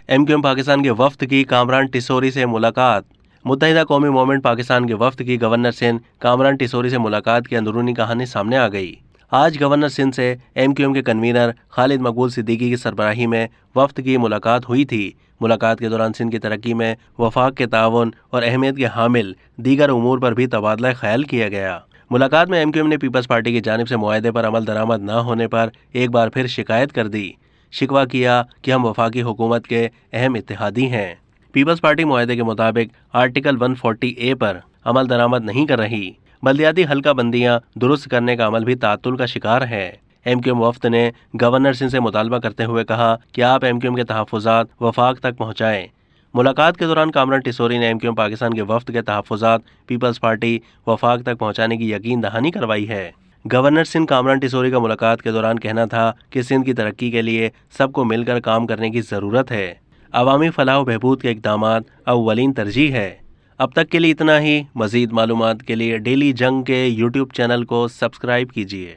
MQM Pakistan के वफ्द की कामरान टिसोरी से मुलाकात। मुत्तहिदा कौमी मूवमेंट पाकिस्तान के वफ्द की गवर्नर सिंध कामरान टिसोरी से मुलाकात की अंदरूनी कहानी सामने आ गई। आज गवर्नर सिंध से MQM के कन्वीनर खालिद मकबूल सिद्दीकी की सरबराही में वफ्द की मुलाकात हुई थी। मुलाकात के दौरान सिंध की तरक्की में वफाक के ताउन और अहमियत के हामिल दीगर उमूर पर भी तबादला ख्याल किया गया। मुलाकात में MQM ने पीपल्स पार्टी की जानिब से मुआहदे पर अमल दरामद न होने पर एक बार फिर शिकायत कर दी। शिकवा किया कि हम वफाकी हुकूमत के अहम इत्तेहादी हैं। पीपल्स पार्टी मुआहदे के मुताबिक आर्टिकल 140A पर अमल दरामद नहीं कर रही। बल्दियाती हल्का बंदियां दुरुस्त करने का अमल भी तातुल का शिकार है। MQM वफ्द ने गवर्नर सिंह से मुतालबा करते हुए कहा कि आप MQM के तहफ़्फ़ुज़ात वफाक तक पहुँचाएँ। मुलाकात के दौरान कामरान टिसोरी ने MQM पाकिस्तान के वफ्द के तहफ़्फ़ुज़ात पीपल्स पार्टी वफाक तक पहुँचाने की यकीन दहानी करवाई है। गवर्नर सिंध कामरान टिसोरी का मुलाकात के दौरान कहना था कि सिंध की तरक्की के लिए सबको मिलकर काम करने की ज़रूरत है। अवामी फलाह व बहबूद के इक़दामात अव्वलीन तरजीह है। अब तक के लिए इतना ही। मज़ीद मालूमात के लिए डेली जंग के YouTube चैनल को सब्सक्राइब कीजिए।